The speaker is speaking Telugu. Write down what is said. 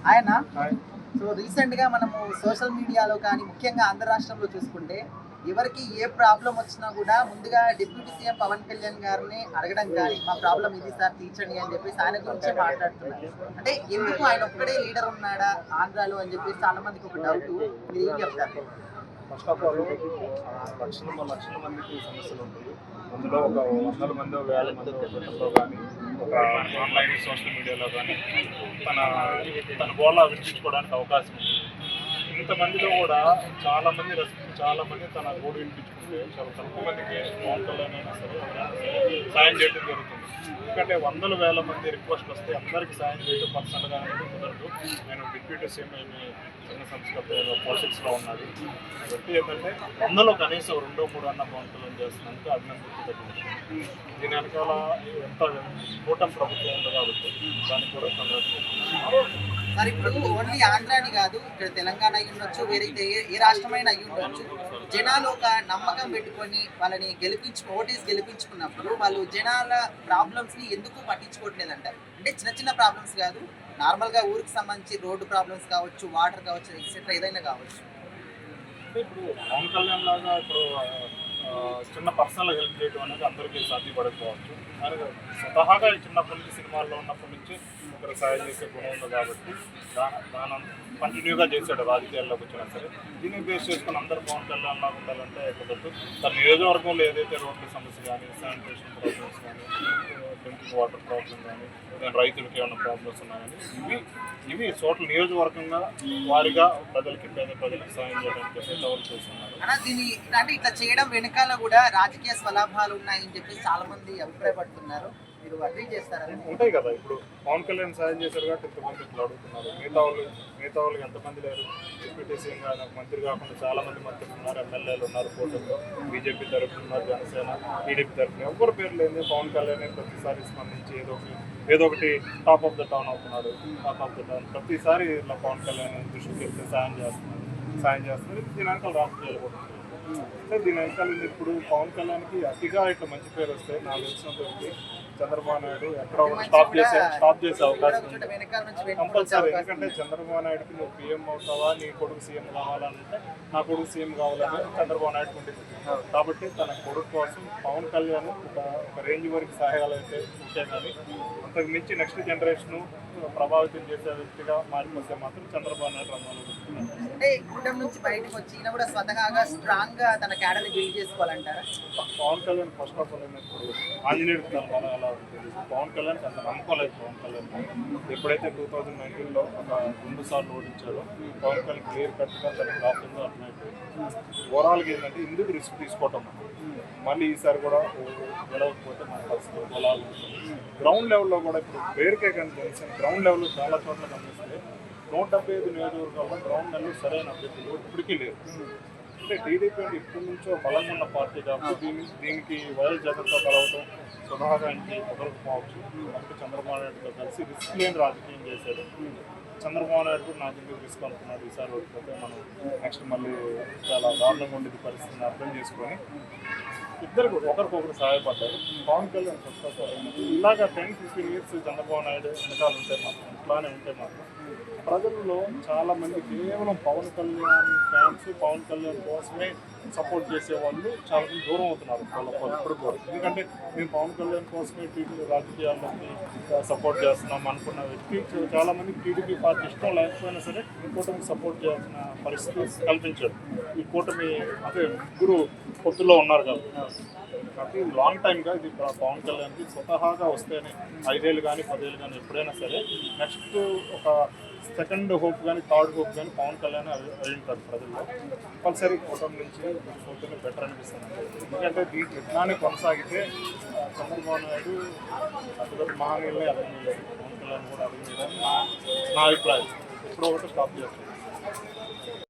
ఆయన సో రీసెంట్గా మనము సోషల్ మీడియాలో కానీ ముఖ్యంగా ఆంధ్ర రాష్ట్రంలో చూసుకుంటే ఎవరికి ఏ ప్రాబ్లం వచ్చినా కూడా ముందుగా డిప్యూటీ సీఎం పవన్ కళ్యాణ్ గారిని అడగడం కానీ మా ప్రాబ్లం ఇది సార్ తీర్చండి అని చెప్పేసి ఆయన గురించే మాట్లాడుతున్నారు. అంటే ఎందుకు ఆయన ఒక్కడే లీడర్ ఉన్నాడా ఆంధ్రాలో అని చెప్పేసి చాలా మందికి ఒక డౌట్. మీరు ఏం చెప్తారు? ఫస్ట్ ఆఫ్ ఆల్ లక్షల మందికి సమస్యలు ఉంటాయి. అందులో ఒక వందల మంది వేల మంది గతంలో కానీ ఒక ఆన్లైన్ సోషల్ మీడియాలో కానీ తన గోళ వినిపించుకోవడానికి అవకాశం ఉంది. ఇంతమందిలో కూడా చాలామంది తన గోడు వినిపించుకుంటే చాలా తక్కువ మందికి పవన్ కళ్యాణ్ అయినా సరే సాయం చేయడం జరుగుతుంది. ఎందుకంటే వందల వేల మంది రిక్వెస్ట్ వస్తే అందరికీ సాయం చేయడం పర్సనల్గా అనేది కుదరదు. నేను డిప్యూటీ సీఎం చిన్న సంస్థ పాలిటిక్స్లో ఉన్నది కాబట్టి ఏంటంటే వందలో కనీసం 2-3 అన్న పవన్ కళ్యాణ్ చేస్తున్నందుకు అభినందించదగ్గ విషయం. దీని వెనకాల ఎంత కూటమి ప్రభుత్వం ఉంది కాబట్టి దానికి కూడా సార్ ఇప్పుడు ఓన్లీ ఆంధ్రాని కాదు, ఇక్కడ తెలంగాణ అయ్యి ఉండొచ్చు, వేరే ఏ రాష్ట్రమైనా అయ్యి ఉండొచ్చు. జనాలు ఒక నమ్మకం పెట్టుకొని వాళ్ళని ఓటేసి గెలిపించుకున్నప్పుడు వాళ్ళు జనాల ప్రాబ్లమ్స్ని ఎందుకు పట్టించుకోవట్లేదంటారు? అంటే చిన్న చిన్న ప్రాబ్లమ్స్ కాదు, నార్మల్గా ఊరికి సంబంధించి రోడ్డు ప్రాబ్లమ్స్ కావచ్చు, వాటర్ కావచ్చు, ఎక్సెట్రా ఏదైనా కావచ్చు. ఇప్పుడు పవన్ కళ్యాణ్ లాగా ఇప్పుడు చిన్న పర్సనల్ హెల్ప్ చేయడం అనేది అందరికీ సాధ్యపడకపోవచ్చు. కానీ స్వతహాగా చిన్నప్పటి నుంచి సినిమాల్లో ఉన్నప్పటి నుంచి ఒకరు సాయం చేసే గుణం ఉంది కాబట్టి దాని కంటిన్యూగా చేశాడు. రాజకీయాల్లోకి వచ్చినా సరే దీన్ని బేస్ చేసుకుని అందరూ పవన్ కళ్యాణ్ లాగా ఉండాలంటే కుదరదు. తన నియోజకవర్గంలో ఏదైతే రోడ్ల సమస్య కానీ, శానిటేషన్ ప్రాబ్లమ్స్ కానీ, డ్రింకింగ్ వాటర్ ప్రాబ్లం కానీ, రైతులకి ఏమైనా ప్రాబ్లమ్స్ ఉన్నాయని ఇవి చోట్ల నియోజకవర్గంగా వారిగా ప్రజలకి సాయం చేయడానికి డెవలప్ చేస్తున్నారు. అంటే ఇట్లా చేయడం వెనకాల కూడా రాజకీయ స్వలాభాలు ఉన్నాయని చెప్పి చాలా మంది అభిప్రాయపడుతున్నారు. మీరు అగ్రీ చేస్తారా? ఉంటాయి కదా. ఇప్పుడు పవన్ కళ్యాణ్ సాయం చేశారు కాబట్టి ఇంతమంది ఇట్లా అడుగుతున్నారు. మిగతా వాళ్ళు ఎంతమంది లేరు. డిప్యూటీ సీఎం గారు మంత్రి కాకుండా చాలా మంది మంత్రులు ఉన్నారు, ఎమ్మెల్యేలు ఉన్నారు, కూటమిలో బీజేపీ తరఫున ఉన్నారు, జనసేన, టీడీపీ తరఫున ఎవరి పేరు లేదు. పవన్ కళ్యాణ్ ప్రతిసారి స్పందించి ఏదో ఒకటి టాప్ ఆఫ్ ద టౌన్ అవుతున్నాడు. టాప్ ఆఫ్ ద టౌన్ ప్రతిసారి ఇలా పవన్ కళ్యాణ్ దృష్టికి వెళ్తే సాయం చేస్తున్నారు. దీని వెనకాల రాజకీయాలు కూడా అంటే దీని వెనకాల ఇప్పుడు పవన్ కళ్యాణ్కి అతిగా ఇట్లా మంచి పేరు వస్తే నాకు తెలిసినంతవరకు చంద్రబాబు నాయుడు ఎక్కడ స్టాప్ చేసే అవకాశం ఉంది కంపల్సరీ. ఎందుకంటే చంద్రబాబు నాయుడుకి నువ్వు పీఎం అవుతావా, నీ కొడుకు సీఎం కావాలంటే నా కొడుకు సీఎం కావాలని చంద్రబాబు నాయుడు ఉంటుంది. కాబట్టి తన కొడుకు కోసం పవన్ కళ్యాణ్ ఒక రేంజ్ వరకు సహాయాలు అయితే ఉంటే కానీ అంతకు మించి నెక్స్ట్ జనరేషన్ ప్రభావితం చేసే వ్యక్తిగా మారిపోతే మాత్రం చంద్రబాబు నాయుడు రమ్మాలి. అంటే కూటమి నుంచి బయటకు వచ్చి ఈయన కూడా స్వతహాగా స్ట్రాంగ్ గా తన క్యాడర్ని బిల్డ్ చేసుకోవాలంటారా? Pawan Kalyan first of all ఇప్పుడు ఆంజనేయుడు బలం ఎలా ఉంటుంది, పవన్ కళ్యాణ్ అంత నమ్మకోలేదు. పవన్ కళ్యాణ్ ఎప్పుడైతే 2019లో ఒక 2 సార్లు ఓడించారో పవన్ కళ్యాణ్ క్లియర్ కట్గా తనకి రాస్తుందో అర్థమైపోయింది. ఓవరాల్గా ఏంటంటే ఎందుకు రిస్క్ తీసుకోవటం, మళ్ళీ ఈసారి కూడా గెలవకపోతే మన పరిస్థితి ఎలా ఉంటుంది. గ్రౌండ్ లెవెల్లో కూడా ఇప్పుడు పేరుకే కనిపిస్తుంది. గ్రౌండ్ లెవెల్లో చాలా చోట్ల కనిపిస్తుంది. 175 నియోజకవర్గాల్లో గ్రౌండ్ లెవెల్ సరైన అభ్యర్థులు ఇప్పటికీ లేరు. అంటే టీడీపీ అంటే ఇప్పటి నుంచో బలంగా ఉన్న పార్టీ కాబట్టి దీనికి వైఎస్ జగన్తో కలవటం స్వతహాగా ఇంటికి కుదరకపోవచ్చు. కాబట్టి చంద్రబాబు నాయుడుతో కలిసి రిస్క్ లేని రాజకీయం చేశాడు. చంద్రబాబు నాయుడు కూడా నాకు ఎందుకు రిస్క్ అనుకున్నాడు, ఈసారి ఓడిపోతే మనం నెక్స్ట్ మళ్ళీ చాలా దారుణంగా ఉండేది పరిస్థితిని అర్థం చేసుకొని ఇద్దరు ఒకరికొకరు సహాయపడ్డారు. పవన్ కళ్యాణ్ ఇలాగా 10-15 ఇయర్స్ చంద్రబాబు నాయుడు వెనకాల ఉంటే మాత్రం ఇట్లానే ఉంటే మాత్రం ప్రజల్లో చాలామంది కేవలం పవన్ కళ్యాణ్ ఫ్యాన్స్, పవన్ కళ్యాణ్ కోసమే సపోర్ట్ చేసేవాళ్ళు చాలా దూరం అవుతున్నారు ఇప్పుడు కూడా. ఎందుకంటే మేము పవన్ కళ్యాణ్ కోసమే టీడీపీ రాజకీయాల్లోకి సపోర్ట్ చేస్తున్నాం అనుకున్న వ్యక్తి చాలామంది టీడీపీ పార్టీ ఇష్టం లేకపోయినా సరే ఈ కూటమికి సపోర్ట్ చేయాల్సిన పరిస్థితి కల్పించారు. ఈ కూటమి అంటే ముగ్గురు పొత్తులో ఉన్నారు కాబట్టి లాంగ్ టైమ్గా ఇది పవన్ కళ్యాణ్కి స్వతహాగా వస్తేనే 5 ఏళ్ళు కానీ 10 ఏళ్ళు కానీ ఎప్పుడైనా సరే నెక్స్ట్ ఒక సెకండ్ హోప్ కానీ థర్డ్ హోప్ కానీ పవన్ కళ్యాణ్ అయి ఉంటారు ప్రజల్లో. కంపల్సరీ కూటమి నుంచి పోతేనే బెటర్ అనిపిస్తుంది. ఎందుకంటే దీనికి ఎట్లానే కొనసాగితే చంద్రబాబు నాయుడు అటు మహానీయులనే అర్థం లేదు, పవన్ కళ్యాణ్ కూడా అర్థం లేదని నా అభిప్రాయం. ఇప్పుడు ఒకటి స్టాప్ చేస్తుంది.